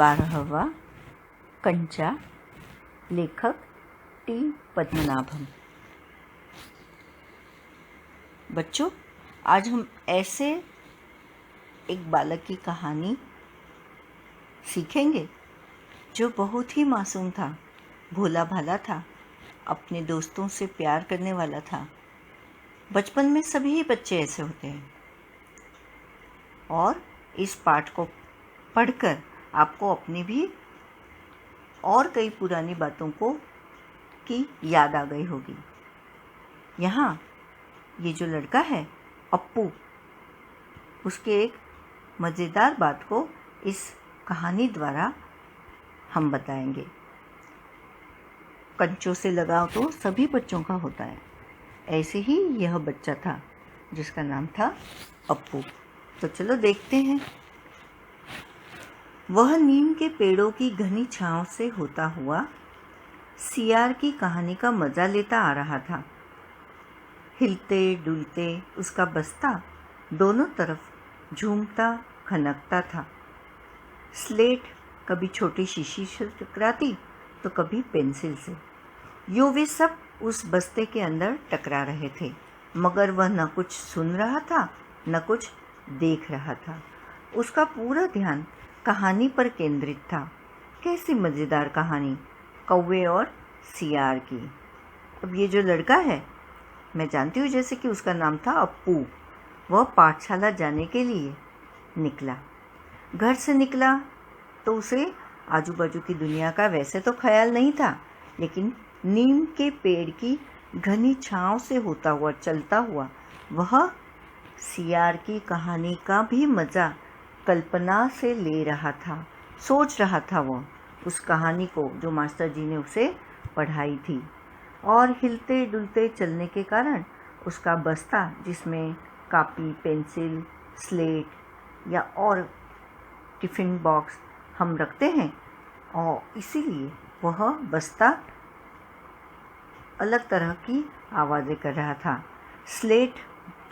12वां कंचा, लेखक टी पद्मनाभम। बच्चों, आज हम ऐसे एक बालक की कहानी सीखेंगे जो बहुत ही मासूम था, भोला भाला था, अपने दोस्तों से प्यार करने वाला था। बचपन में सभी बच्चे ऐसे होते हैं और इस पाठ को पढ़कर आपको अपनी भी और कई पुरानी बातों की याद आ गई होगी। यहाँ ये जो लड़का है अप्पू, उसके एक मज़ेदार बात को इस कहानी द्वारा हम बताएंगे। कंचों से लगाव तो सभी बच्चों का होता है, ऐसे ही यह बच्चा था जिसका नाम था अप्पू। तो चलो देखते हैं। वह नीम के पेड़ों की घनी छांव से होता हुआ सियार की कहानी का मज़ा लेता आ रहा था। हिलते डुलते उसका बस्ता दोनों तरफ झूमता खनकता था। स्लेट कभी छोटी शीशी से टकराती तो कभी पेंसिल से। यूं वे सब उस बस्ते के अंदर टकरा रहे थे, मगर वह न कुछ सुन रहा था न कुछ देख रहा था। उसका पूरा ध्यान कहानी पर केंद्रित था। कैसी मज़ेदार कहानी, कौवे और सियार की। अब ये जो लड़का है, मैं जानती हूँ जैसे कि उसका नाम था अप्पू। वह पाठशाला जाने के लिए निकला। घर से निकला तो उसे आजू बाजू की दुनिया का वैसे तो ख्याल नहीं था, लेकिन नीम के पेड़ की घनी छांव से होता हुआ चलता हुआ वह सियार की कहानी का भी मज़ा कल्पना से ले रहा था। सोच रहा था वो उस कहानी को जो मास्टर जी ने उसे पढ़ाई थी। और हिलते डुलते चलने के कारण उसका बस्ता, जिसमें कापी, पेंसिल, स्लेट या और टिफ़िन बॉक्स हम रखते हैं, और इसीलिए वह बस्ता अलग तरह की आवाज़ें कर रहा था। स्लेट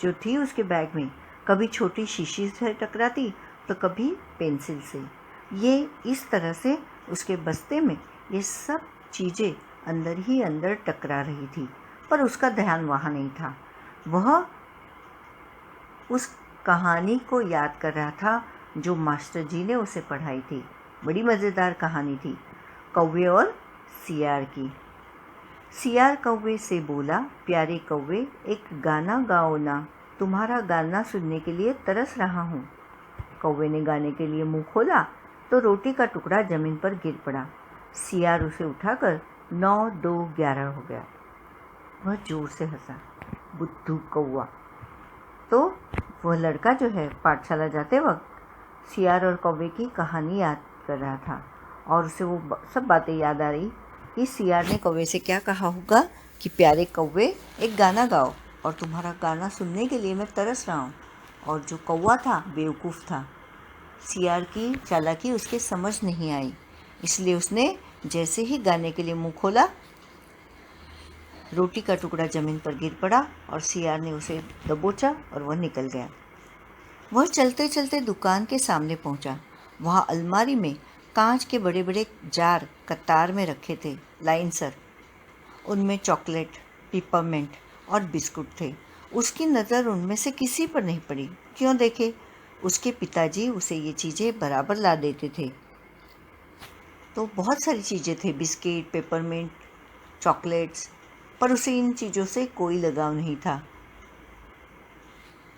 जो थी उसके बैग में कभी छोटी शीशी से टकराती तो कभी पेंसिल से। ये इस तरह से उसके बस्ते में ये सब चीज़ें अंदर ही अंदर टकरा रही थी, पर उसका ध्यान वहाँ नहीं था। वह उस कहानी को याद कर रहा था जो मास्टर जी ने उसे पढ़ाई थी। बड़ी मज़ेदार कहानी थी, कौवे और सियार की। सियार कौवे से बोला, प्यारे कौवे, एक गाना गाओ ना, तुम्हारा गाना सुनने के लिए तरस रहा हूँ। कौवे ने गाने के लिए मुंह खोला तो रोटी का टुकड़ा जमीन पर गिर पड़ा। सियार उसे उठाकर 9, 2, 11 हो गया। वह जोर से हंसा, बुद्धू कौवा। तो वह लड़का जो है पाठशाला जाते वक्त सियार और कौवे की कहानी याद कर रहा था, और उसे वो सब बातें याद आ रही कि सियार ने कौवे से क्या कहा होगा कि प्यारे कौवे, एक गाना गाओ और तुम्हारा गाना सुनने के लिए मैं तरस रहा हूँ। और जो कौवा था बेवकूफ़ था, सियार की चालाकी उसके समझ नहीं आई, इसलिए उसने जैसे ही गाने के लिए मुंह खोला, रोटी का टुकड़ा ज़मीन पर गिर पड़ा और सियार ने उसे दबोचा और वह निकल गया। वह चलते चलते दुकान के सामने पहुंचा। वहाँ अलमारी में कांच के बड़े बड़े जार कतार में रखे थे, लाइन सर। उनमें चॉकलेट, पिपरमिंट और बिस्कुट थे। उसकी नज़र उनमें से किसी पर नहीं पड़ी। क्यों देखे, उसके पिताजी उसे ये चीज़ें बराबर ला देते थे। तो बहुत सारी चीज़ें थे, बिस्किट, पेपरमिंट, चॉकलेट्स, पर उसे इन चीज़ों से कोई लगाव नहीं था।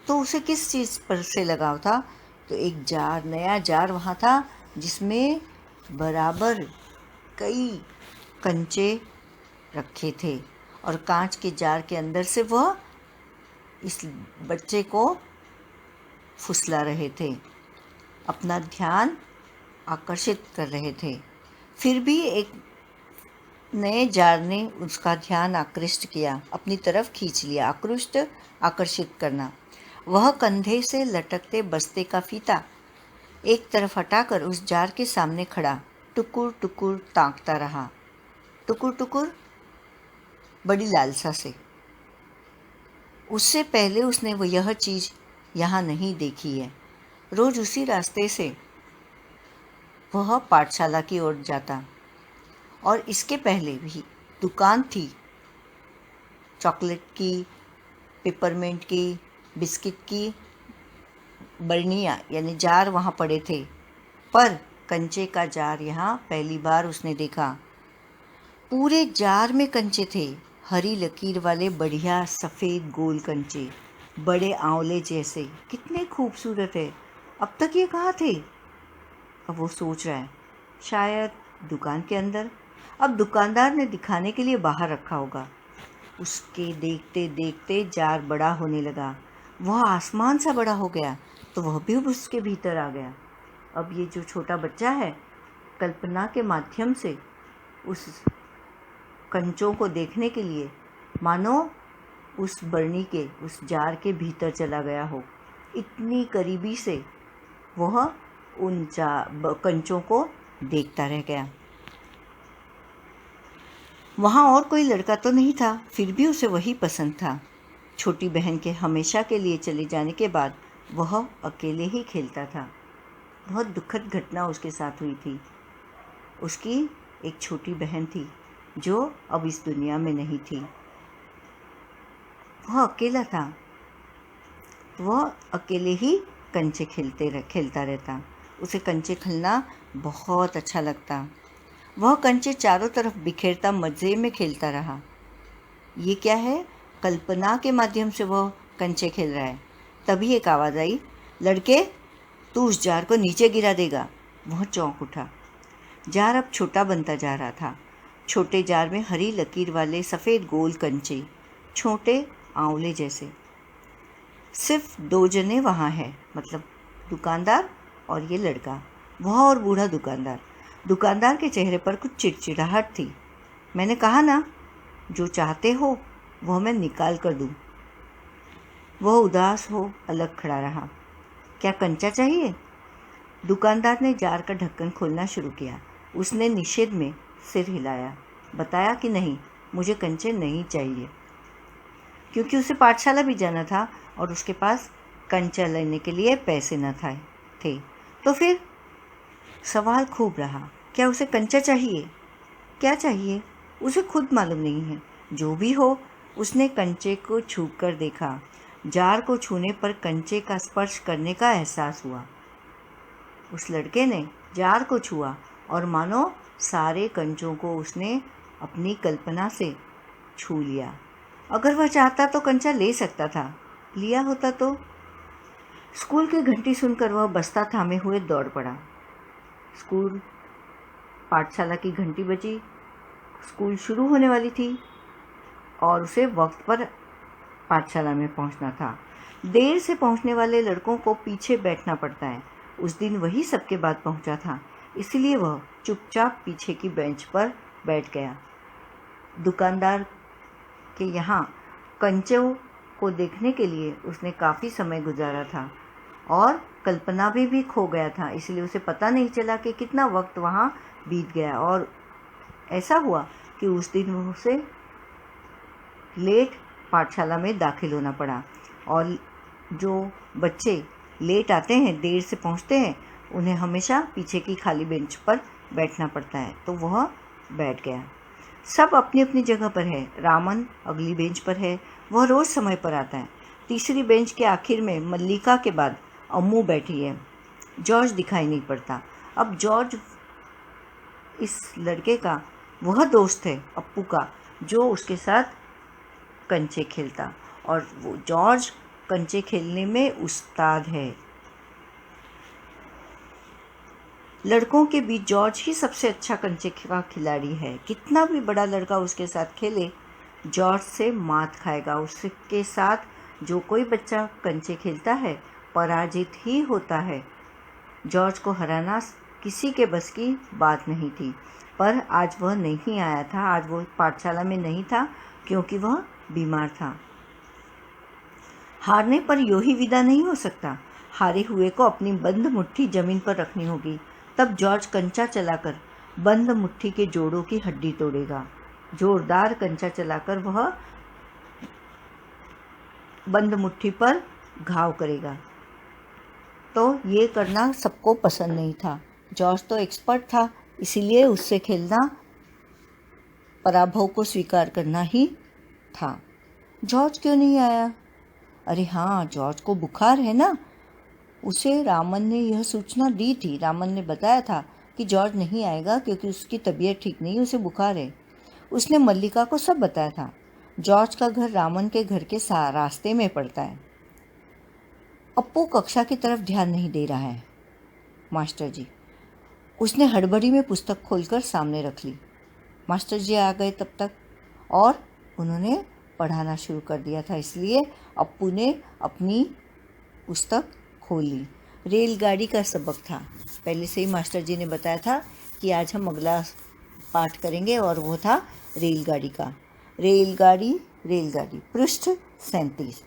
तो उसे किस चीज़ पर से लगाव था? तो एक जार, नया जार वहाँ था जिसमें बराबर कई कंचे रखे थे, और कांच के जार के अंदर से वह इस बच्चे को फुसला रहे थे, अपना ध्यान आकर्षित कर रहे थे। फिर भी एक नए जार ने उसका ध्यान आकृष्ट किया, अपनी तरफ खींच लिया। आकर्षित करना। वह कंधे से लटकते बस्ते का फीता एक तरफ हटाकर उस जार के सामने खड़ा टुकुर टुकुर ताकता रहा। टुकुर टुकुर बड़ी लालसा से। उससे पहले उसने वो यह चीज़ यहाँ नहीं देखी है। रोज़ उसी रास्ते से वह पाठशाला की ओर जाता। और इसके पहले भी दुकान थी, चॉकलेट की, पेपरमिंट की, बिस्किट की बर्नियाँ यानी जार वहाँ पड़े थे, पर कंचे का जार यहाँ पहली बार उसने देखा। पूरे जार में कंचे थे, हरी लकीर वाले बढ़िया सफ़ेद गोल कंचे, बड़े आंवले जैसे। कितने खूबसूरत है, अब तक ये कहाँ थे? अब वो सोच रहा है, शायद दुकान के अंदर। अब दुकानदार ने दिखाने के लिए बाहर रखा होगा। उसके देखते देखते जार बड़ा होने लगा, वह आसमान सा बड़ा हो गया, तो वह भी उसके भीतर आ गया। अब ये जो छोटा बच्चा है, कल्पना के माध्यम से उस कंचों को देखने के लिए मानो उस बरनी के, उस जार के भीतर चला गया हो। इतनी करीबी से वह उन कंचों को देखता रह गया। वहाँ और कोई लड़का तो नहीं था, फिर भी उसे वही पसंद था। छोटी बहन के हमेशा के लिए चले जाने के बाद वह अकेले ही खेलता था। बहुत दुखद घटना उसके साथ हुई थी। उसकी एक छोटी बहन थी जो अब इस दुनिया में नहीं थी। वह अकेला था, वह अकेले ही कंचे खेलता रहता। उसे कंचे खेलना बहुत अच्छा लगता। वह कंचे चारों तरफ बिखेरता मज़े में खेलता रहा। ये क्या है? कल्पना के माध्यम से वह कंचे खेल रहा है। तभी एक आवाज़ आई, लड़के, तू उस जार को नीचे गिरा देगा। वह चौंक उठा। जार अब छोटा बनता जा रहा था। छोटे जार में हरी लकीर वाले सफ़ेद गोल कंचे, छोटे आंवले जैसे। सिर्फ 2 जने वहाँ हैं, मतलब दुकानदार और ये लड़का, वह और बूढ़ा दुकानदार। दुकानदार के चेहरे पर कुछ चिड़चिड़ाहट थी। मैंने कहा ना, जो चाहते हो वह मैं निकाल कर दूँ। वह उदास हो अलग खड़ा रहा। क्या कंचा चाहिए? दुकानदार ने जार का ढक्कन खोलना शुरू किया। उसने निषेध में सिर हिलाया, बताया कि नहीं, मुझे कंचे नहीं चाहिए, क्योंकि उसे पाठशाला भी जाना था और उसके पास कंचा लेने के लिए पैसे न थे। तो फिर सवाल खूब रहा, क्या उसे कंचा चाहिए? क्या चाहिए उसे खुद मालूम नहीं है। जो भी हो, उसने कंचे को छू कर देखा। जार को छूने पर कंचे का स्पर्श करने का एहसास हुआ। उस लड़के ने जार को छुआ और मानो सारे कंचों को उसने अपनी कल्पना से छू लिया। अगर वह चाहता तो कंचा ले सकता था, लिया होता तो। स्कूल की घंटी सुनकर वह बस्ता थामे हुए दौड़ पड़ा। पाठशाला की घंटी बजी। स्कूल शुरू होने वाली थी और उसे वक्त पर पाठशाला में पहुंचना था। देर से पहुंचने वाले लड़कों को पीछे बैठना पड़ता है। उस दिन वही सबके बाद पहुंचा था, इसलिए वह चुपचाप पीछे की बेंच पर बैठ गया। दुकानदार के यहाँ कंचों को देखने के लिए उसने काफ़ी समय गुजारा था और कल्पना भी खो गया था, इसलिए उसे पता नहीं चला कि कितना वक्त वहाँ बीत गया। और ऐसा हुआ कि उस दिन उसे लेट पाठशाला में दाखिल होना पड़ा। और जो बच्चे लेट आते हैं, देर से पहुँचते हैं, उन्हें हमेशा पीछे की खाली बेंच पर बैठना पड़ता है, तो वह बैठ गया। सब अपनी अपनी जगह पर है। रामन अगली बेंच पर है, वह रोज़ समय पर आता है। तीसरी बेंच के आखिर में मल्लिका के बाद अम्मू बैठी है। जॉर्ज दिखाई नहीं पड़ता। अब जॉर्ज इस लड़के का वह दोस्त है अप्पू का, जो उसके साथ कंचे खेलता, और वो जॉर्ज कंचे खेलने में उस्ताद है। लड़कों के बीच जॉर्ज ही सबसे अच्छा कंचे का खिलाड़ी है। कितना भी बड़ा लड़का उसके साथ खेले, जॉर्ज से मात खाएगा। उसके साथ जो कोई बच्चा कंचे खेलता है पराजित ही होता है। जॉर्ज को हराना किसी के बस की बात नहीं थी, पर आज वह नहीं आया था। आज वो पाठशाला में नहीं था क्योंकि वह बीमार था। हारने पर यूं ही विदा नहीं हो सकता। हारे हुए को अपनी बंद मुट्ठी जमीन पर रखनी होगी। तब जॉर्ज कंचा चलाकर बंद मुट्ठी के जोड़ों की हड्डी तोड़ेगा। जोरदार कंचा चलाकर वह बंद मुट्ठी पर घाव करेगा। तो ये करना सबको पसंद नहीं था। जॉर्ज तो एक्सपर्ट था, इसीलिए उससे खेलना पराभव को स्वीकार करना ही था। जॉर्ज क्यों नहीं आया? अरे हाँ, जॉर्ज को बुखार है ना। उसे रामन ने यह सूचना दी थी। रामन ने बताया था कि जॉर्ज नहीं आएगा क्योंकि उसकी तबीयत ठीक नहीं, उसे बुखार है। उसने मल्लिका को सब बताया था। जॉर्ज का घर रामन के घर के रास्ते में पड़ता है। अप्पू कक्षा की तरफ ध्यान नहीं दे रहा है मास्टर जी। उसने हड़बड़ी में पुस्तक खोलकर सामने रख ली। मास्टर जी आ गए तब तक, और उन्होंने पढ़ाना शुरू कर दिया था, इसलिए अप्पू ने अपनी पुस्तक खोल ली। रेलगाड़ी का सबक था। पहले से ही मास्टर जी ने बताया था कि आज हम अगला पाठ करेंगे, और वो था रेलगाड़ी का। रेलगाड़ी रेलगाड़ी, पृष्ठ 37।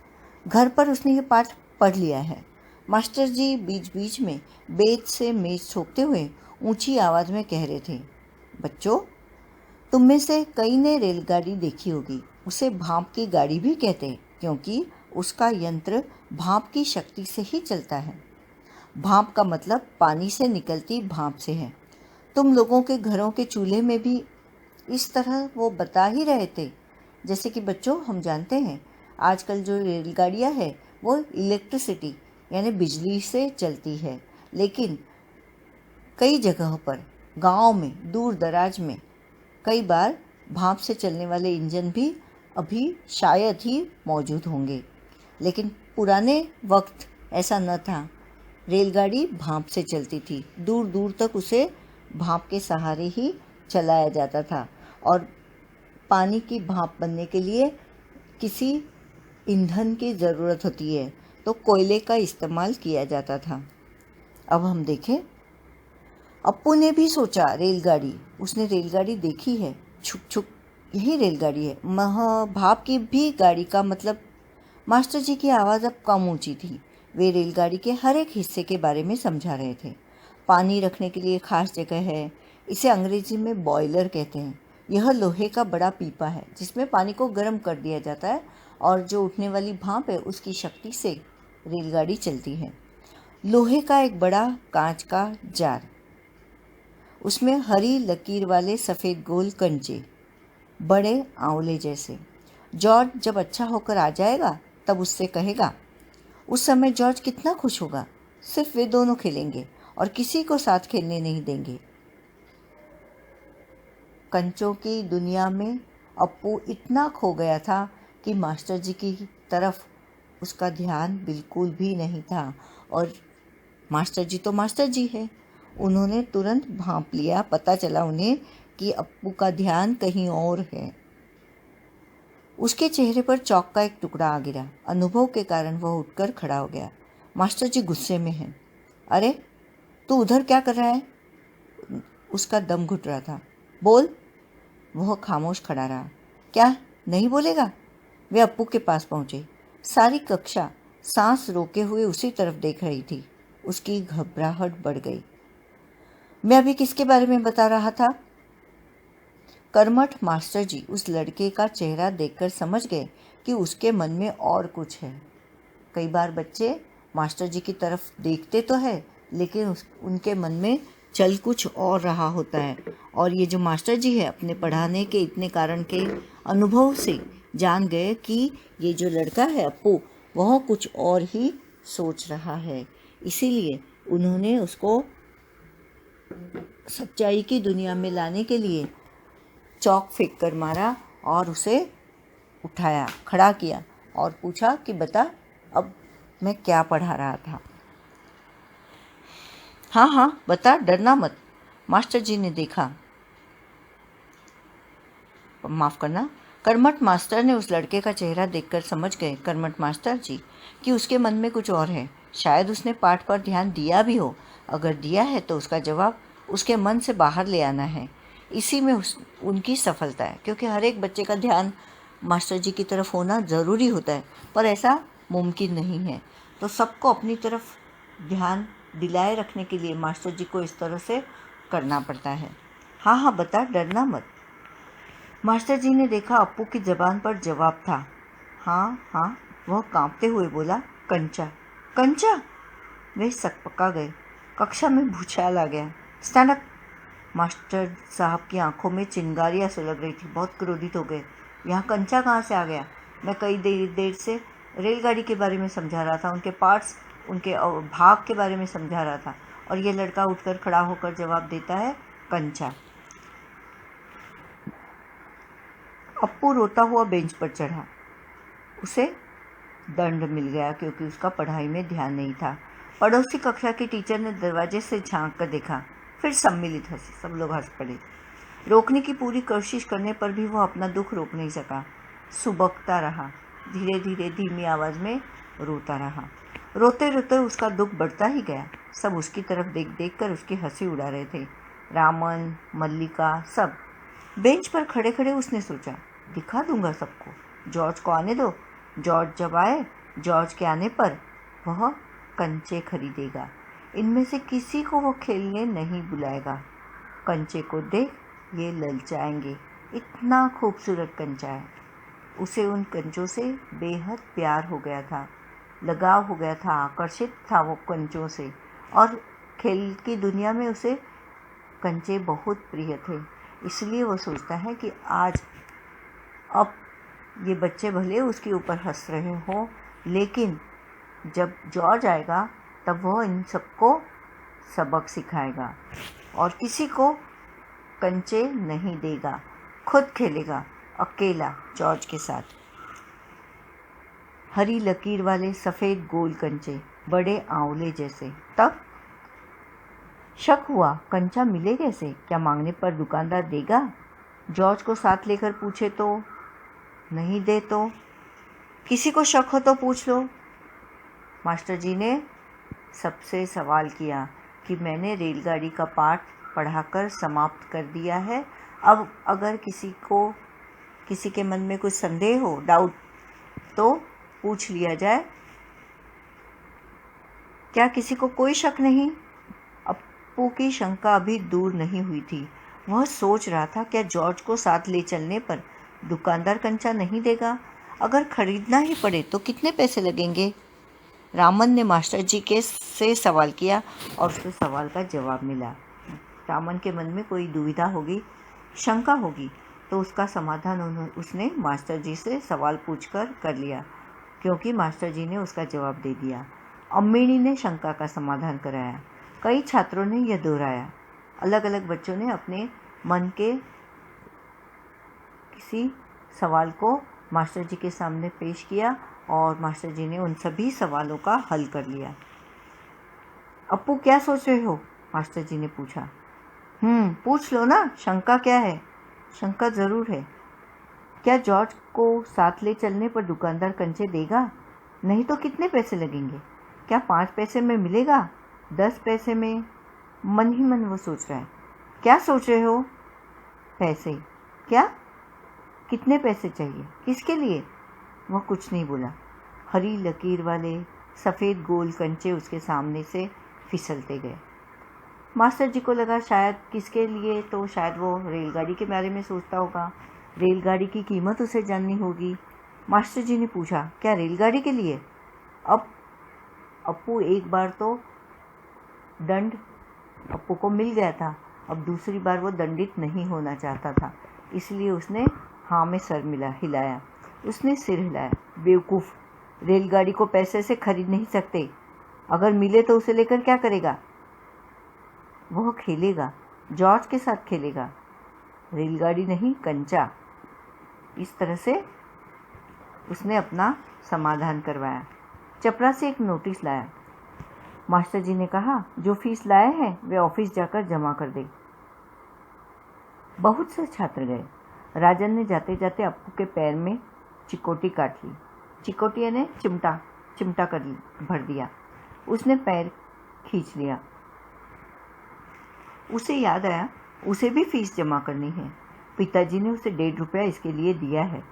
घर पर उसने ये पाठ पढ़ लिया है। मास्टर जी बीच बीच में बेत से मेज ठोकते हुए ऊंची आवाज़ में कह रहे थे, बच्चों, तुम में से कई ने रेलगाड़ी देखी होगी। उसे भाप की गाड़ी भी कहते हैं, क्योंकि उसका यंत्र भाप की शक्ति से ही चलता है। भाप का मतलब पानी से निकलती भाप से है। तुम लोगों के घरों के चूल्हे में भी इस तरह वो बता ही रहे थे। जैसे कि बच्चों, हम जानते हैं आजकल जो रेलगाड़ियाँ हैं वो इलेक्ट्रिसिटी यानी बिजली से चलती है, लेकिन कई जगहों पर, गांव में, दूर दराज में कई बार भाप से चलने वाले इंजन भी अभी शायद ही मौजूद होंगे। लेकिन पुराने वक्त ऐसा न था। रेलगाड़ी भाप से चलती थी। दूर दूर तक उसे भाप के सहारे ही चलाया जाता था, और पानी की भाप बनने के लिए किसी ईंधन की ज़रूरत होती है, तो कोयले का इस्तेमाल किया जाता था। अब हम देखें, अप्पू ने भी सोचा रेलगाड़ी। उसने रेलगाड़ी देखी है। छुक छुक, यही रेलगाड़ी है। भाप की भी गाड़ी का मतलब। मास्टर जी की आवाज़ अब कम ऊंची थी। वे रेलगाड़ी के हर एक हिस्से के बारे में समझा रहे थे। पानी रखने के लिए खास जगह है, इसे अंग्रेजी में बॉयलर कहते हैं। यह लोहे का बड़ा पीपा है जिसमें पानी को गर्म कर दिया जाता है, और जो उठने वाली भाप है उसकी शक्ति से रेलगाड़ी चलती है। लोहे का एक बड़ा कांच का जार, उसमें हरी लकीर वाले सफ़ेद गोल कंचे, बड़े आंवले जैसे। जॉर्ज जब अच्छा होकर आ जाएगा तब उससे कहेगा। उस समय जॉर्ज कितना खुश होगा। सिर्फ वे दोनों खेलेंगे और किसी को साथ खेलने नहीं देंगे। कंचों की दुनिया में अप्पू इतना खो गया था कि मास्टर जी की तरफ उसका ध्यान बिल्कुल भी नहीं था। और मास्टर जी तो मास्टर जी है। उन्होंने तुरंत भांप लिया। पता चला उन्हें कि अप्पू का ध्यान कहीं और है। उसके चेहरे पर चौक का एक टुकड़ा आ गिरा। अनुभव के कारण वह उठकर खड़ा हो गया। मास्टर जी गुस्से में हैं। अरे, तू उधर क्या कर रहा है? उसका दम घुट रहा था। बोल। वह खामोश खड़ा रहा। क्या नहीं बोलेगा? वे अप्पू के पास पहुंचे। सारी कक्षा सांस रोके हुए उसी तरफ देख रही थी। उसकी घबराहट बढ़ गई। मैं अभी किसके बारे में बता रहा था? कर्मठ मास्टर जी उस लड़के का चेहरा देखकर समझ गए कि उसके मन में और कुछ है। कई बार बच्चे मास्टर जी की तरफ देखते तो है, लेकिन उनके मन में चल कुछ और रहा होता है। और ये जो मास्टर जी है, अपने पढ़ाने के इतने कारण के अनुभव से जान गए कि ये जो लड़का है अप्पू, वह कुछ और ही सोच रहा है। इसीलिए उन्होंने उसको सच्चाई की दुनिया में लाने के लिए चौक फेंक कर मारा और उसे उठाया, खड़ा किया और पूछा कि बता, अब मैं क्या पढ़ा रहा था? हाँ हाँ बता, डरना मत। मास्टर जी ने देखा, माफ़ करना, कर्मठ मास्टर ने उस लड़के का चेहरा देखकर समझ गए, कर्मठ मास्टर जी, कि उसके मन में कुछ और है। शायद उसने पाठ पर ध्यान दिया भी हो। अगर दिया है तो उसका जवाब उसके मन से बाहर ले आना है। इसी में उनकी सफलता है, क्योंकि हर एक बच्चे का ध्यान मास्टर जी की तरफ होना ज़रूरी होता है, पर ऐसा मुमकिन नहीं है। तो सबको अपनी तरफ ध्यान दिलाए रखने के लिए मास्टर जी को इस तरह से करना पड़ता है। हाँ हाँ बता, डरना मत। मास्टर जी ने देखा अप्पू की ज़बान पर जवाब था। हाँ हाँ, वह कांपते हुए बोला, कंचा। कंचा? वे सकपका गए। कक्षा में भूचाल आ गया। Stand up. मास्टर साहब की आंखों में चिंगारियाँ सुलग रही थी। बहुत क्रोधित हो गए। यहाँ कंचा कहाँ से आ गया? मैं कई देर से रेलगाड़ी के बारे में समझा रहा था, उनके पार्ट्स, उनके भाग के बारे में समझा रहा था, और ये लड़का उठकर खड़ा होकर जवाब देता है, कंचा। अप्पू रोता हुआ बेंच पर चढ़ा। उसे दंड मिल गया क्योंकि उसका पढ़ाई में ध्यान नहीं था। पड़ोसी कक्षा की टीचर ने दरवाजे से झांक कर देखा। फिर सम्मिलित हंसे। सब लोग हंस पड़े। रोकने की पूरी कोशिश करने पर भी वो अपना दुख रोक नहीं सका। सुबकता रहा। धीरे धीरे धीमी आवाज़ में रोता रहा। रोते रोते उसका दुख बढ़ता ही गया। सब उसकी तरफ देख देख कर उसकी हंसी उड़ा रहे थे। रामन, मल्लिका, सब। बेंच पर खड़े खड़े उसने सोचा, दिखा दूंगा सबको। जॉर्ज को आने दो। जॉर्ज जब आए, जॉर्ज के आने पर वह कंचे खरीदेगा। इनमें से किसी को वो खेलने नहीं बुलाएगा। कंचे को देख ये ललचाएंगे। इतना खूबसूरत कंचा है। उसे उन कंचों से बेहद प्यार हो गया था, लगाव हो गया था, आकर्षित था वो कंचों से, और खेल की दुनिया में उसे कंचे बहुत प्रिय थे। इसलिए वो सोचता है कि आज अब ये बच्चे भले उसके ऊपर हंस रहे हों, लेकिन जब जॉर्ज आएगा तब वह इन सबको सबक सिखाएगा और किसी को कंचे नहीं देगा। खुद खेलेगा अकेला जॉर्ज के साथ। हरी लकीर वाले सफ़ेद गोल कंचे, बड़े आंवले जैसे। तब शक हुआ, कंचा मिले कैसे? क्या मांगने पर दुकानदार देगा? जॉर्ज को साथ लेकर पूछे तो? नहीं दे तो? किसी को शक हो तो पूछ लो। मास्टर जी ने सबसे सवाल किया कि मैंने रेलगाड़ी का पाठ पढ़ाकर समाप्त कर दिया है। अब अगर किसी के मन में कुछ संदेह हो, डाउट, तो पूछ लिया जाए। क्या किसी को कोई शक नहीं? अप्पू की शंका अभी दूर नहीं हुई थी। वह सोच रहा था, क्या जॉर्ज को साथ ले चलने पर दुकानदार कंचा नहीं देगा? अगर खरीदना ही पड़े तो कितने पैसे लगेंगे? रामन ने मास्टर जी से सवाल किया और उसके सवाल का जवाब मिला। रामन के मन में कोई दुविधा होगी, शंका होगी, तो उसका समाधान उसने मास्टर जी से सवाल पूछकर कर लिया, क्योंकि मास्टर जी ने उसका जवाब दे दिया। अम्मिणी ने शंका का समाधान कराया। कई छात्रों ने यह दोहराया। अलग अलग बच्चों ने अपने मन के किसी सवाल को मास्टर जी के सामने पेश किया और मास्टर जी ने उन सभी सवालों का हल कर लिया। अप्पू क्या सोच रहे हो? मास्टर जी ने पूछा। पूछ लो ना, शंका क्या है? शंका ज़रूर है। क्या जॉर्ज को साथ ले चलने पर दुकानदार कंचे देगा? नहीं तो कितने पैसे लगेंगे? क्या 5 पैसे में मिलेगा? 10 पैसे में? मन ही मन वो सोच रहा है। क्या सोच रहे हो? पैसे। क्या? कितने पैसे चाहिए? किसके लिए? वह कुछ नहीं बोला। हरी लकीर वाले सफ़ेद गोल कंचे उसके सामने से फिसलते गए। मास्टर जी को लगा शायद किसके लिए, तो शायद वो रेलगाड़ी के बारे में सोचता होगा। रेलगाड़ी की कीमत उसे जाननी होगी। मास्टर जी ने पूछा, क्या रेलगाड़ी के लिए? अब अप्पू एक बार तो दंड अप्पू को मिल गया था, अब दूसरी बार वो दंडित नहीं होना चाहता था, इसलिए उसने हाँ में सर हिलाया। उसने सिर हिलाया। बेवकूफ़, रेलगाड़ी को पैसे से खरीद नहीं सकते। अगर मिले तो उसे लेकर क्या करेगा? वह खेलेगा, जॉर्ज के साथ खेलेगा। रेलगाड़ी नहीं, कंचा। इस तरह से उसने अपना समाधान करवाया। चपरा से एक नोटिस लाया। मास्टर जी ने कहा, जो फीस लाए हैं वे ऑफिस जाकर जमा कर दे। बहुत से छात्र गए। राजन ने जाते जाते अप्पू के पैर में चिकोटी काट ली। चिकोटी ने चिमटा कर भर दिया। उसने पैर खींच लिया। उसे याद आया, उसे भी फीस जमा करनी है। पिताजी ने उसे 1.5 रुपया इसके लिए दिया है।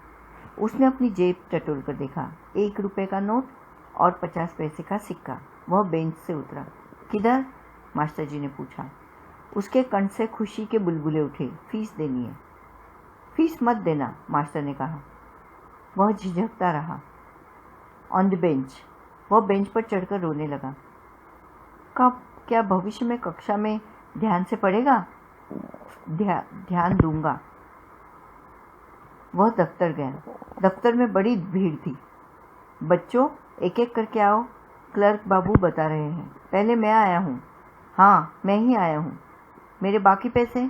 उसने अपनी जेब टटोल कर देखा। 1 रुपये का नोट और 50 पैसे का सिक्का। वह बेंच से उतरा। किधर? मास्टर जी ने पूछा। उसके कंठ से खुशी के बुलबुले उठे। फीस देनी है। फीस मत देना, मास्टर ने कहा। वह झिझकता रहा। On the bench. वह बेंच पर चढ़कर रोने लगा। कब? क्या भविष्य में कक्षा में ध्यान से पढ़ेगा? ध्यान दूंगा। वह दफ्तर गया। दफ्तर में बड़ी भीड़ थी। बच्चों, एक एक करके आओ, क्लर्क बाबू बता रहे हैं। पहले मैं आया हूँ। हाँ, मैं ही आया हूँ। मेरे बाकी पैसे?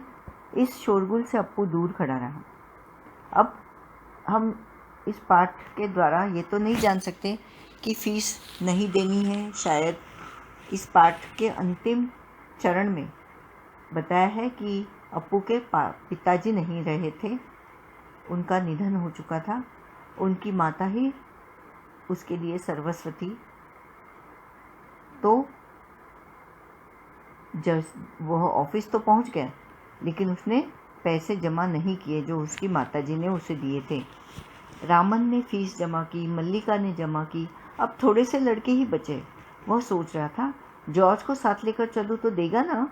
इस शोरगुल से अप्पू दूर खड़ा रहा। अब हम इस पाठ के द्वारा ये तो नहीं जान सकते कि फीस नहीं देनी है। शायद इस पाठ के अंतिम चरण में बताया है कि अप्पू के पिताजी नहीं रहे थे, उनका निधन हो चुका था। उनकी माता ही उसके लिए सर्वस्व थी। तो जब वह ऑफिस तो पहुंच गया, लेकिन उसने पैसे जमा नहीं किए जो उसकी माताजी ने उसे दिए थे। रामन ने फीस जमा की, मल्लिका ने जमा की। अब थोड़े से लड़के ही बचे। वह सोच रहा था, जॉर्ज को साथ लेकर चलूँ तो देगा ना?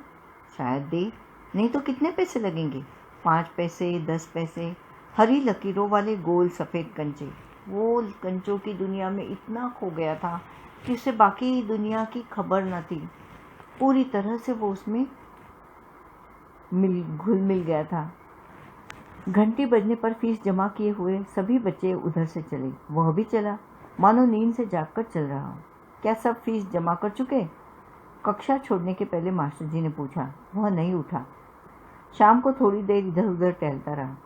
शायद दे, नहीं तो कितने पैसे लगेंगे? 5 पैसे, 10 पैसे। हरी लकीरों वाले गोल सफ़ेद कंचे। वो कंचों की दुनिया में इतना खो गया था कि उसे बाकी दुनिया की खबर न थी। पूरी तरह से वो उसमें घुल मिल गया था। घंटी बजने पर फीस जमा किए हुए सभी बच्चे उधर से चले। वह भी चला, मानो नींद से जागकर चल रहा हो। क्या सब फीस जमा कर चुके? कक्षा छोड़ने के पहले मास्टर जी ने पूछा। वह नहीं उठा। शाम को थोड़ी देर इधर उधर टहलता रहा।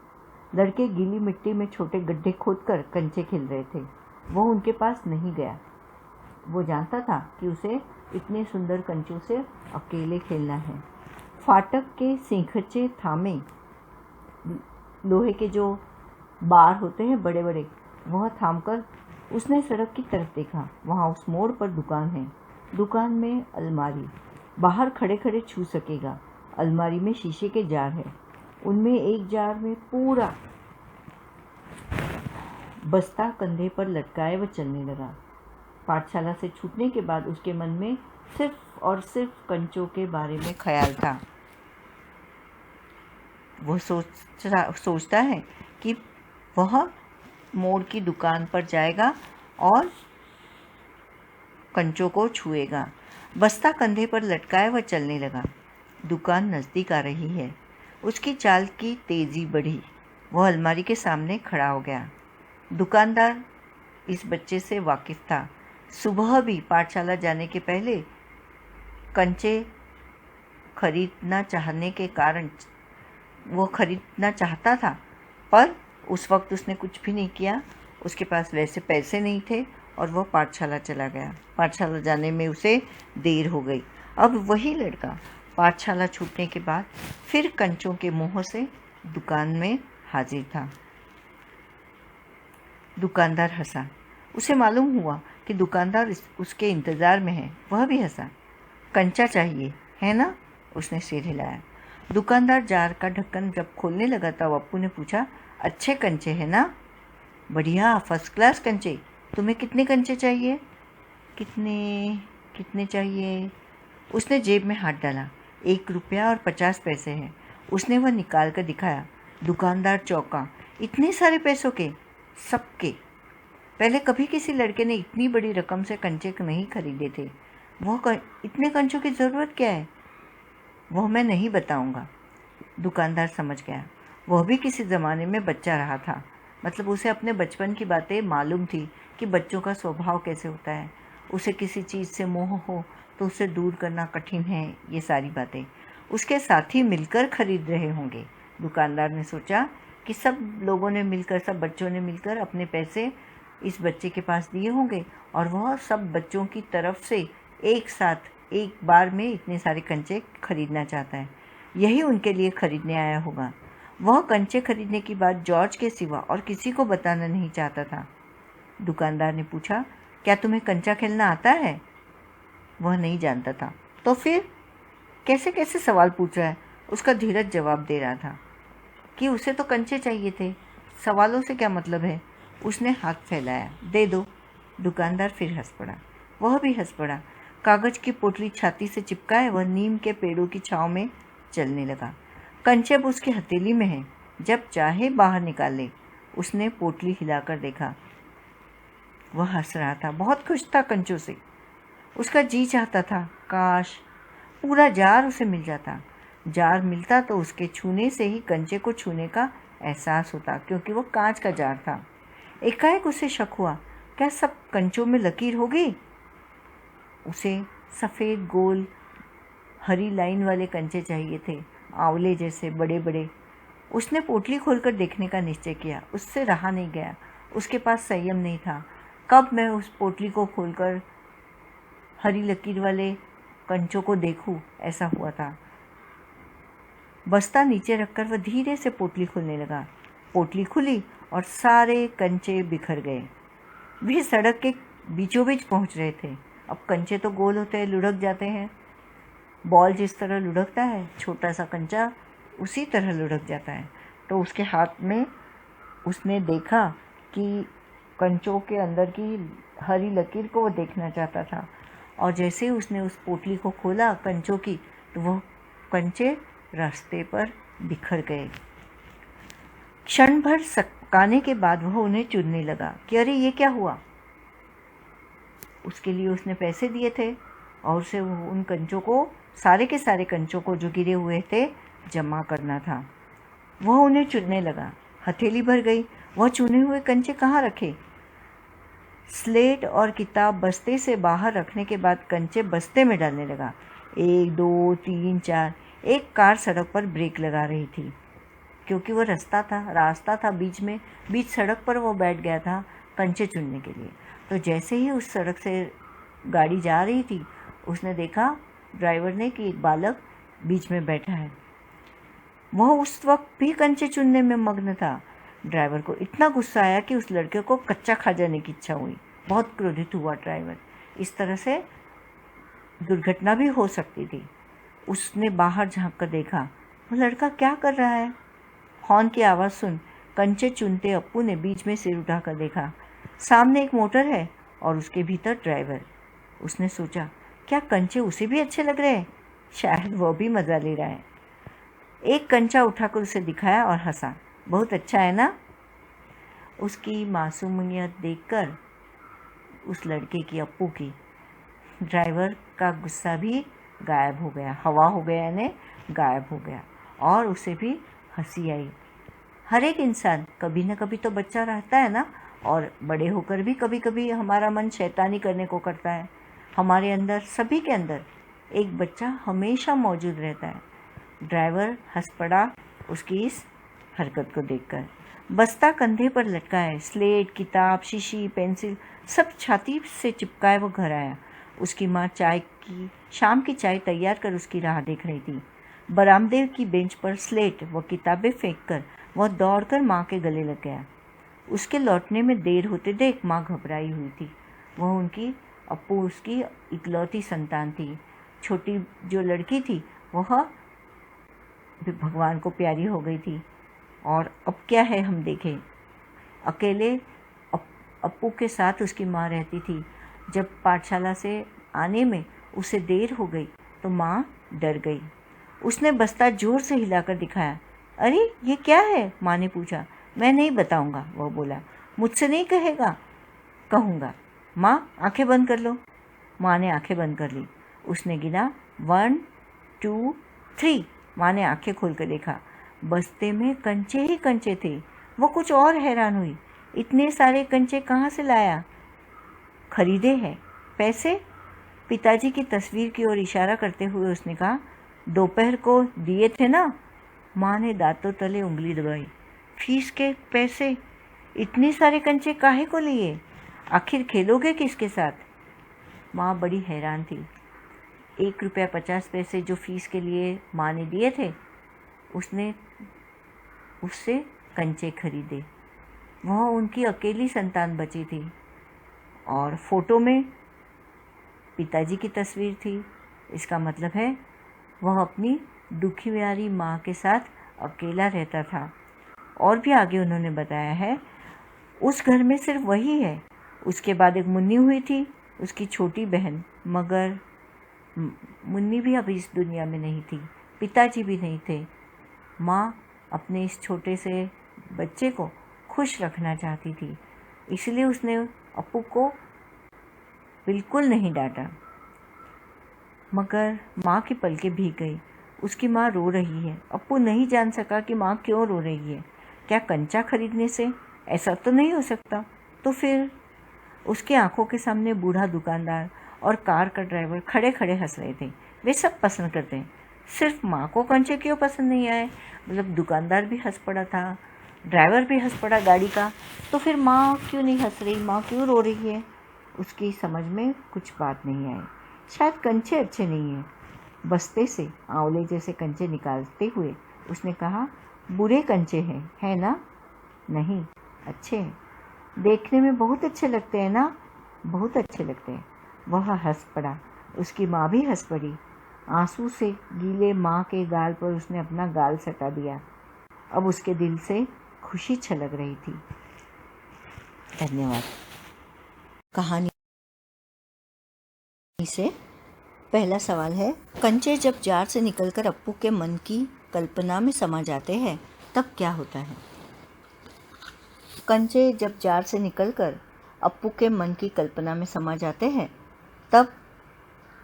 लड़के गीली मिट्टी में छोटे गड्ढे खोदकर कंचे खेल रहे थे। वह उनके पास नहीं गया। वो जानता था कि उसे इतने सुंदर कंचों से अकेले खेलना है। फाटक के सिंखचे थामे लोहे के जो बार होते हैं बड़े बड़े, वह थामकर उसने सड़क की तरफ देखा। वहाँ उस मोड़ पर दुकान है। दुकान में अलमारी। बाहर खड़े खड़े छू सकेगा। अलमारी में शीशे के जार है। उनमें एक जार में पूरा बस्ता कंधे पर लटकाए व चलने लगा। पाठशाला से छूटने के बाद उसके मन में सिर्फ और सिर्फ कंचों के बारे में ख्याल था। वह सोचता है कि वह मोड़ की दुकान पर जाएगा और कंचों को छुएगा। बस्ता कंधे पर लटकाए व चलने लगा। दुकान नज़दीक आ रही है। उसकी चाल की तेज़ी बढ़ी। वह अलमारी के सामने खड़ा हो गया। दुकानदार इस बच्चे से वाकिफ़ था। सुबह भी पाठशाला जाने के पहले कंचे खरीदना चाहने के कारण वो खरीदना चाहता था, पर उस वक्त उसने कुछ भी नहीं किया। उसके पास वैसे पैसे नहीं थे और वह पाठशाला चला गया। पाठशाला जाने में उसे देर हो गई। अब वही लड़का पाठशाला छूटने के बाद फिर कंचों के मुँह से दुकान में हाजिर था। दुकानदार हंसा। उसे मालूम हुआ कि दुकानदार उसके इंतज़ार में है। वह भी हंसा। कंचा चाहिए है ना? उसने सिर हिलाया। दुकानदार जार का ढक्कन जब खोलने लगा तब अप्पू ने पूछा, अच्छे कंचे हैं ना? बढ़िया, फर्स्ट क्लास कंचे। तुम्हें कितने कंचे चाहिए? कितने चाहिए? उसने जेब में हाथ डाला। 1 रुपया और 50 पैसे हैं। उसने वह निकाल कर दिखाया। दुकानदार चौंका। इतने सारे पैसों के? सबके। पहले कभी किसी लड़के ने इतनी बड़ी रकम से कंचे नहीं खरीदे थे। इतने कंचों की ज़रूरत क्या है? वह मैं नहीं बताऊंगा। दुकानदार समझ गया। वह भी किसी ज़माने में बच्चा रहा था। मतलब उसे अपने बचपन की बातें मालूम थी कि बच्चों का स्वभाव कैसे होता है। उसे किसी चीज़ से मोह हो तो उसे दूर करना कठिन है। ये सारी बातें उसके साथी मिलकर खरीद रहे होंगे। दुकानदार ने सोचा कि सब बच्चों ने मिलकर अपने पैसे इस बच्चे के पास दिए होंगे और वह सब बच्चों की तरफ से एक साथ एक बार में इतने सारे कंचे खरीदना चाहता है। यही उनके लिए खरीदने आया होगा। वह कंचे खरीदने की बात जॉर्ज के सिवा और किसी को बताना नहीं चाहता था। दुकानदार ने पूछा, क्या तुम्हें कंचा खेलना आता है? वह नहीं जानता था। तो फिर कैसे कैसे सवाल पूछ रहा है? उसका धीरज जवाब दे रहा था कि उसे तो कंचे चाहिए थे, सवालों से क्या मतलब है। उसने हाथ फैलाया। दे दो। दुकानदार फिर हंस पड़ा। वह भी हंस पड़ा। कागज़ की पोटली छाती से चिपकाए वह नीम के पेड़ों की छाँव में चलने लगा। कंचे अब उसकी हथेली में है, जब चाहे बाहर निकाल ले। उसने पोटली हिलाकर देखा। वह हंस रहा था, बहुत खुश था कंचों से। उसका जी चाहता था काश पूरा जार उसे मिल जाता। जार मिलता तो उसके छूने से ही कंचे को छूने का एहसास होता, क्योंकि वो कांच का जार था। एकाएक उसे शक हुआ, क्या सब कंचों में लकीर हो गई? उसे सफ़ेद गोल हरी लाइन वाले कंचे चाहिए थे, आंवले जैसे बड़े बड़े। उसने पोटली खोलकर देखने का निश्चय किया। उससे रहा नहीं गया, उसके पास संयम नहीं था। कब मैं उस पोटली को खोलकर हरी लकीर वाले कंचों को देखूं, ऐसा हुआ था। बस्ता नीचे रखकर वह धीरे से पोटली खोलने लगा। पोटली खुली और सारे कंचे बिखर गए। वे सड़क के बीचों बीच पहुंच रहे थे। अब कंचे तो गोल होते हैं, लुढ़क जाते हैं। बॉल जिस तरह लुढ़कता है, छोटा सा कंचा उसी तरह लुढ़क जाता है। तो उसके हाथ में उसने देखा कि कंचों के अंदर की हरी लकीर को वो देखना चाहता था, और जैसे ही उसने उस पोटली को खोला कंचों की, तो वह कंचे रास्ते पर बिखर गए। क्षण भर सकाने के बाद वह उन्हें चुनने लगा कि अरे ये क्या हुआ। उसके लिए उसने पैसे दिए थे और उसे उन कंचों को, सारे के सारे कंचों को जो गिरे हुए थे, जमा करना था। वह उन्हें चुनने लगा। हथेली भर गई। वह चुने हुए कंचे कहाँ रखे? स्लेट और किताब बस्ते से बाहर रखने के बाद कंचे बस्ते में डालने लगा। 1 2 3 4। एक कार सड़क पर ब्रेक लगा रही थी, क्योंकि वह रास्ता था बीच सड़क पर वो बैठ गया था कंचे चुनने के लिए। तो जैसे ही उस सड़क से गाड़ी जा रही थी, उसने देखा ड्राइवर ने कि एक बालक बीच में बैठा है। वह उस वक्त भी कंचे चुनने में मग्न था। ड्राइवर को इतना गुस्सा आया कि उस लड़के को कच्चा खा जाने की इच्छा हुई। बहुत क्रोधित हुआ ड्राइवर। इस तरह से दुर्घटना भी हो सकती थी। उसने बाहर झांक कर देखा, वो लड़का क्या कर रहा है। हॉर्न की आवाज़ सुन कंचे चुनते अप्पू ने बीच में सिर उठाकर देखा। सामने एक मोटर है और उसके भीतर ड्राइवर। उसने सोचा, क्या कंचे उसे भी अच्छे लग रहे हैं? शायद वह भी मज़ा ले रहा है। एक कंचा उठाकर उसे दिखाया और हंसा। बहुत अच्छा है ना? उसकी मासूमियत देखकर उस लड़के की, अप्पू की, ड्राइवर का गुस्सा भी गायब हो गया, हवा हो गया, यानी गायब हो गया, और उसे भी हंसी आई। हर एक इंसान कभी न कभी तो बच्चा रहता है ना, और बड़े होकर भी कभी कभी हमारा मन शैतानी करने को करता है। हमारे अंदर, सभी के अंदर एक बच्चा हमेशा मौजूद रहता है। ड्राइवर हंस पड़ा उसकी इस हरकत को देखकर। बस्ता कंधे पर लटका है, स्लेट, किताब, शीशी, पेंसिल सब छाती से चिपकाए वो घर आया। उसकी माँ शाम की चाय तैयार कर उसकी राह देख रही थी। बरामदे की बेंच पर स्लेट व किताबें फेंककर वह दौड़कर माँ के गले लग गया। उसके लौटने में देर होते देख माँ घबराई हुई थी। अप्पू उसकी इकलौती संतान थी। छोटी जो लड़की थी वह भगवान को प्यारी हो गई थी। और अब क्या है, हम देखें। अकेले अप्पू के साथ उसकी माँ रहती थी। जब पाठशाला से आने में उसे देर हो गई तो माँ डर गई। उसने बस्ता जोर से हिलाकर दिखाया। अरे ये क्या है? माँ ने पूछा। मैं नहीं बताऊंगा, वह बोला। मुझसे नहीं कहेगा? कहूँगा। माँ आंखें बंद कर लो। माँ ने आंखें बंद कर ली। उसने गिना 1 2 3। माँ ने आंखें खोल कर देखा। बस्ते में कंचे ही कंचे थे। वो कुछ और हैरान हुई। इतने सारे कंचे कहाँ से लाया? खरीदे हैं। पैसे? पिताजी की तस्वीर की ओर इशारा करते हुए उसने कहा, दोपहर को दिए थे ना? माँ ने दांतों तले उंगली दबाई। फीस के पैसे? इतने सारे कंचे काहे को लिए? आखिर खेलोगे किसके साथ? माँ बड़ी हैरान थी। 1 रुपया 50 पैसे जो फीस के लिए माँ ने दिए थे, उसने उससे कंचे खरीदे। वह उनकी अकेली संतान बची थी और फोटो में पिताजी की तस्वीर थी। इसका मतलब है वह अपनी दुखी प्यारी माँ के साथ अकेला रहता था। और भी आगे उन्होंने बताया है, उस घर में सिर्फ वही है। उसके बाद एक मुन्नी हुई थी, उसकी छोटी बहन, मगर मुन्नी भी अब इस दुनिया में नहीं थी, पिताजी भी नहीं थे। माँ अपने इस छोटे से बच्चे को खुश रखना चाहती थी, इसलिए उसने अप्पू को बिल्कुल नहीं डांटा। मगर माँ की पलकें भीग गई। उसकी माँ रो रही है। अप्पू नहीं जान सका कि माँ क्यों रो रही है। क्या कंचा खरीदने से? ऐसा तो नहीं हो सकता। तो फिर उसकी आंखों के सामने बूढ़ा दुकानदार और कार का ड्राइवर खड़े खड़े हंस रहे थे। वे सब पसंद करते हैं, सिर्फ माँ को कंचे क्यों पसंद नहीं आए? मतलब दुकानदार भी हंस पड़ा था, ड्राइवर भी हंस पड़ा गाड़ी का, तो फिर माँ क्यों नहीं हंस रही, माँ क्यों रो रही है? उसकी समझ में कुछ बात नहीं आई। शायद कंचे अच्छे नहीं हैं। बस्ते से आंवले जैसे कंचे निकालते हुए उसने कहा, बुरे कंचे हैं, है ना? नहीं, अच्छे हैं, देखने में बहुत अच्छे लगते हैं ना? बहुत अच्छे लगते हैं। वह हंस पड़ा। उसकी माँ भी हंस पड़ी। आंसू से गीले माँ के गाल पर उसने अपना गाल सटा दिया। अब उसके दिल से खुशी छलक रही थी। धन्यवाद। कहानी से पहला सवाल है, कंचे जब जार से निकलकर अप्पू के मन की कल्पना में समा जाते हैं तब क्या होता है? कंचे जब जार से निकलकर अप्पू के मन की कल्पना में समा जाते हैं तब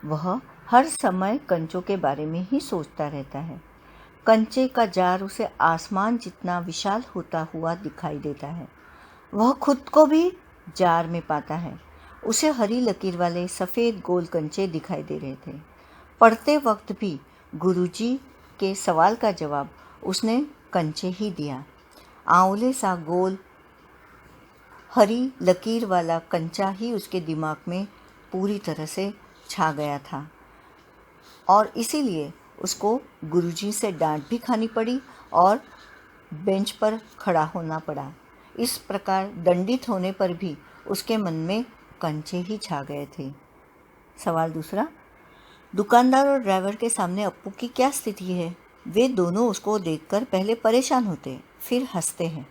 वह हर समय कंचों के बारे में ही सोचता रहता है। कंचे का जार उसे आसमान जितना विशाल होता हुआ दिखाई देता है। वह खुद को भी जार में पाता है। उसे हरी लकीर वाले सफ़ेद गोल कंचे दिखाई दे रहे थे। पढ़ते वक्त भी गुरुजी के सवाल का जवाब उसने कंचे ही दिया। आंवले सा गोल हरी लकीर वाला कंचा ही उसके दिमाग में पूरी तरह से छा गया था और इसीलिए उसको गुरुजी से डांट भी खानी पड़ी और बेंच पर खड़ा होना पड़ा। इस प्रकार दंडित होने पर भी उसके मन में कंचे ही छा गए थे। सवाल दूसरा, दुकानदार और ड्राइवर के सामने अप्पू की क्या स्थिति है? वे दोनों उसको देखकर पहले परेशान होते फिर हंसते हैं।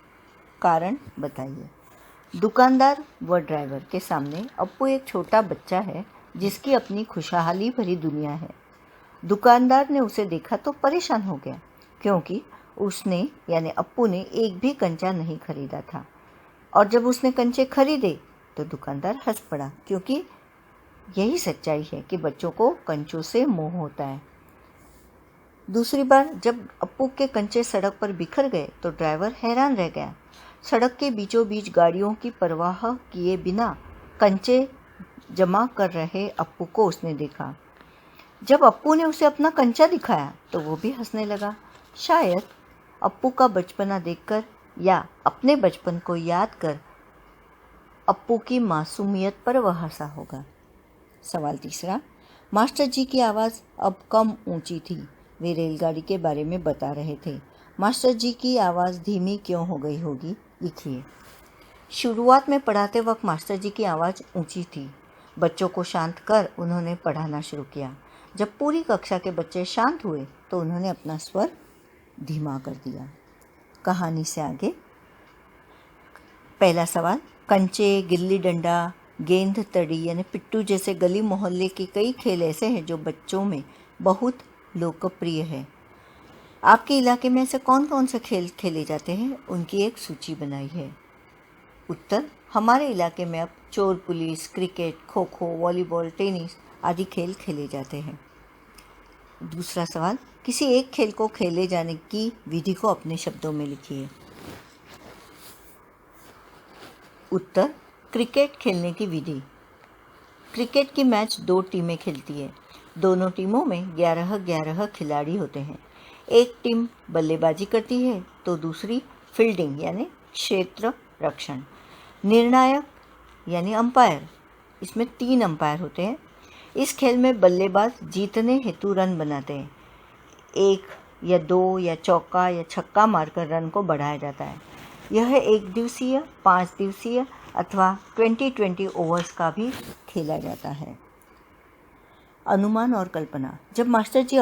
कारण बताइए। दुकानदार व ड्राइवर के सामने अप्पू एक छोटा बच्चा है जिसकी अपनी खुशहाली भरी दुनिया है। दुकानदार ने उसे देखा तो परेशान हो गया क्योंकि उसने यानी अप्पू ने एक भी कंचा नहीं खरीदा था और जब उसने कंचे खरीदे तो दुकानदार हंस पड़ा क्योंकि यही सच्चाई है कि बच्चों को कंचों से मोह होता है। दूसरी बार जब अप्पू के कंचे सड़क पर बिखर गए तो ड्राइवर हैरान रह गया। सड़क के बीचों बीच गाड़ियों की परवाह किए बिना कंचे जमा कर रहे अप्पू को उसने देखा। जब अप्पू ने उसे अपना कंचा दिखाया तो वो भी हंसने लगा। शायद अप्पू का बचपना देखकर या अपने बचपन को याद कर अप्पू की मासूमियत पर वह हंसा होगा। सवाल तीसरा, मास्टर जी की आवाज़ अब कम ऊंची थी। वे रेलगाड़ी के बारे में बता रहे थे। मास्टर जी की आवाज़ धीमी क्यों हो गई होगी? लिखिए। शुरुआत में पढ़ाते वक्त मास्टर जी की आवाज़ ऊंची थी। बच्चों को शांत कर उन्होंने पढ़ाना शुरू किया। जब पूरी कक्षा के बच्चे शांत हुए तो उन्होंने अपना स्वर धीमा कर दिया। कहानी से आगे। पहला सवाल, कंचे, गिल्ली डंडा, गेंद तड़ी यानी पिट्टू जैसे गली मोहल्ले के कई खेल ऐसे हैं जो बच्चों में बहुत लोकप्रिय है। आपके इलाके में ऐसे कौन कौन से खेल खेले जाते हैं? उनकी एक सूची बनाई है। उत्तर, हमारे इलाके में अब चोर police, cricket, kho kho, volleyball, tennis आदि खेल खेले जाते हैं। दूसरा सवाल, किसी एक खेल को खेले जाने की विधि को अपने शब्दों में लिखिए। उत्तर, क्रिकेट खेलने की विधि। क्रिकेट की मैच 2 टीमें खेलती है। दोनों टीमों में 11-11 खिलाड़ी होते हैं। एक टीम बल्लेबाजी करती है तो दूसरी फील्डिंग यानी क्षेत्र रक्षण। निर्णायक यानी अंपायर, इसमें 3 अंपायर होते हैं। इस खेल में बल्लेबाज जीतने हेतु रन बनाते हैं। 1 या 2 या चौका या छक्का मारकर रन को बढ़ाया जाता है। यह 1 दिवसीय, 5 दिवसीय अथवा 20-20 ओवर्स का भी खेला जाता है। अनुमान और कल्पना। जब मास्टर जी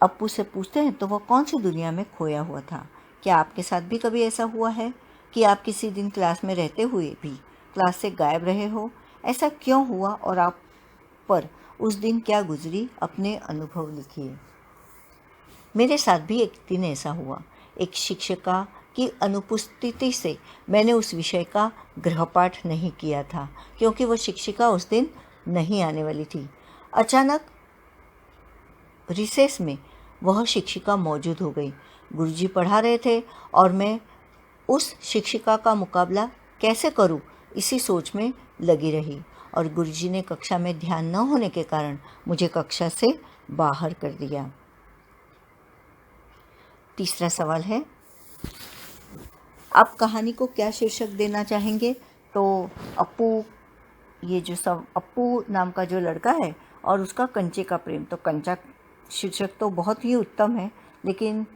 अप्पू से पूछते हैं तो वह कौन सी दुनिया में खोया हुआ था? क्या आपके साथ भी कभी ऐसा हुआ है कि आप किसी दिन क्लास में रहते हुए भी क्लास से गायब रहे हो? ऐसा क्यों हुआ और आप पर उस दिन क्या गुजरी? अपने अनुभव लिखिए। मेरे साथ भी एक दिन ऐसा हुआ। एक शिक्षिका की अनुपस्थिति से मैंने उस विषय का गृहपाठ नहीं किया था क्योंकि वह शिक्षिका उस दिन नहीं आने वाली थी। अचानक रिसेस में वह शिक्षिका मौजूद हो गई। गुरुजी पढ़ा रहे थे और मैं उस शिक्षिका का मुकाबला कैसे करूं, इसी सोच में लगी रही और गुरुजी ने कक्षा में ध्यान न होने के कारण मुझे कक्षा से बाहर कर दिया। तीसरा सवाल है, आप कहानी को क्या शीर्षक देना चाहेंगे? तो अप्पू, ये जो सब अप्पू नाम का जो लड़का है और उसका कंचे का प्रेम, तो कंचा शीर्षक तो बहुत ही उत्तम है, लेकिन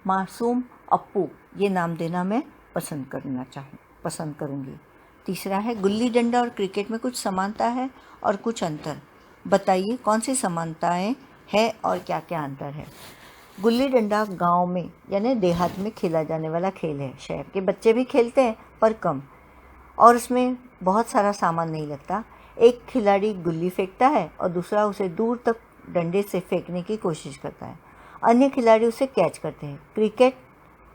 मासूम अप्पू ये नाम देना मैं पसंद करूँगी। तीसरा है, गुल्ली डंडा और क्रिकेट में कुछ समानता है और कुछ अंतर, बताइए कौन सी समानताएं हैं और क्या क्या अंतर है। गुल्ली डंडा गांव में यानी देहात में खेला जाने वाला खेल है। शहर के बच्चे भी खेलते हैं पर कम, और उसमें बहुत सारा सामान नहीं लगता। एक खिलाड़ी गुल्ली फेंकता है और दूसरा उसे दूर तक डंडे से फेंकने की कोशिश करता है, अन्य खिलाड़ी उसे कैच करते हैं। क्रिकेट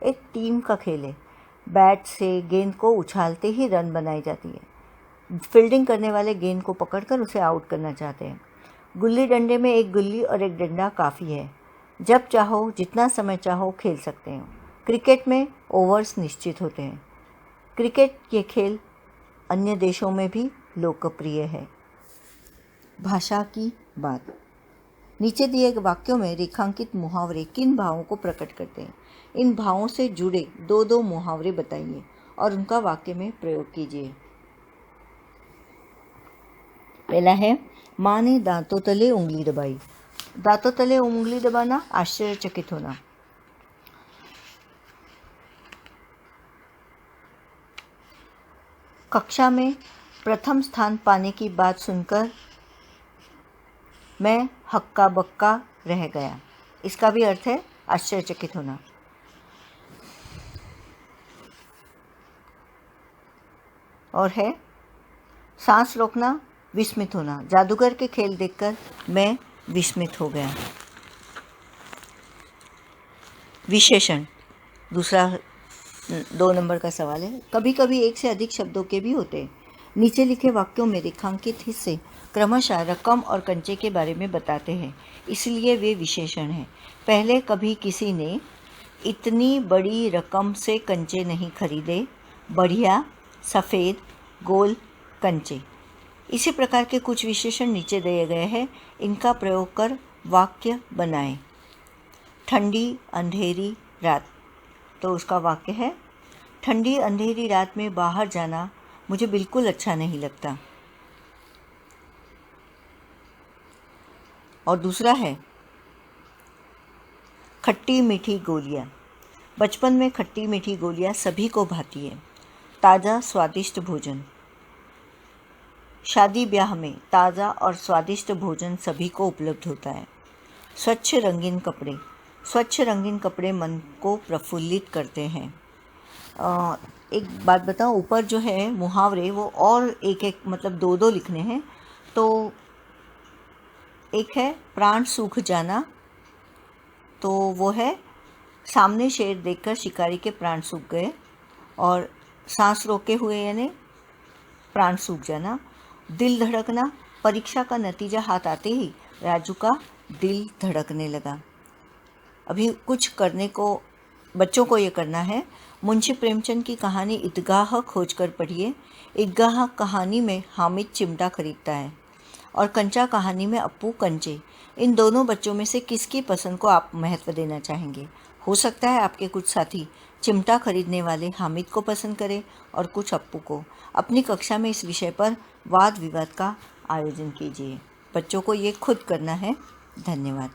एक टीम का खेल है। बैट से गेंद को उछालते ही रन बनाई जाती है। फील्डिंग करने वाले गेंद को पकड़कर उसे आउट करना चाहते हैं। गुल्ली डंडे में एक गुल्ली और एक डंडा काफ़ी है, जब चाहो जितना समय चाहो खेल सकते हो। क्रिकेट में ओवर्स निश्चित होते हैं। क्रिकेट ये खेल अन्य देशों में भी लोकप्रिय है। भाषा की बात, नीचे दिए गए वाक्यों में रेखांकित मुहावरे किन भावों को प्रकट करते हैं? इन भावों से जुड़े दो दो मुहावरे बताइए और उनका वाक्य में प्रयोग कीजिए। पहला है, माँ ने दांतों तले उंगली दबाई। दांतों तले उंगली दबाना, आश्चर्यचकित होना। कक्षा में प्रथम स्थान पाने की बात सुनकर मैं हक्का बक्का रह गया। इसका भी अर्थ है आश्चर्यचकित होना। और है, सांस रोकना, विस्मित होना। जादूगर के खेल देखकर मैं विस्मित हो गया। विशेषण, दूसरा 2 नंबर का सवाल है। कभी कभी एक से अधिक शब्दों के भी होते हैं। नीचे लिखे वाक्यों में रेखांकित हिस्से क्रमशः रकम और कंचे के बारे में बताते हैं, इसलिए वे विशेषण हैं। पहले कभी किसी ने इतनी बड़ी रकम से कंचे नहीं खरीदे। बढ़िया, सफ़ेद, गोल कंचे। इसी प्रकार के कुछ विशेषण नीचे दिए गए हैं, इनका प्रयोग कर वाक्य बनाएं। ठंडी अंधेरी रात, तो उसका वाक्य है, ठंडी अंधेरी रात में बाहर जाना मुझे बिल्कुल अच्छा नहीं लगता। और दूसरा है, खट्टी मीठी गोलियाँ। बचपन में खट्टी मीठी गोलियाँ सभी को भाती है। ताज़ा स्वादिष्ट भोजन, शादी ब्याह में ताज़ा और स्वादिष्ट भोजन सभी को उपलब्ध होता है। स्वच्छ रंगीन कपड़े, स्वच्छ रंगीन कपड़े मन को प्रफुल्लित करते हैं। एक बात बताऊं, ऊपर जो है मुहावरे वो और एक एक मतलब 2-2 लिखने हैं। तो एक है प्राण सूख जाना, तो वो है सामने शेर देखकर शिकारी के प्राण सूख गए, और सांस रोके हुए यानी प्राण सूख जाना। दिल धड़कना, परीक्षा का नतीजा हाथ आते ही राजू का दिल धड़कने लगा। अभी कुछ करने को बच्चों को ये करना है। मुंशी प्रेमचंद की कहानी ईदगाह खोजकर पढ़िए। ईदगाह कहानी में हामिद चिमटा खरीदता है और कंचा कहानी में अप्पू कंचे। इन दोनों बच्चों में से किसकी पसंद को आप महत्व देना चाहेंगे? हो सकता है आपके कुछ साथी चिमटा खरीदने वाले हामिद को पसंद करें और कुछ अप्पू को। अपनी कक्षा में इस विषय पर वाद विवाद का आयोजन कीजिए। बच्चों को ये खुद करना है। धन्यवाद।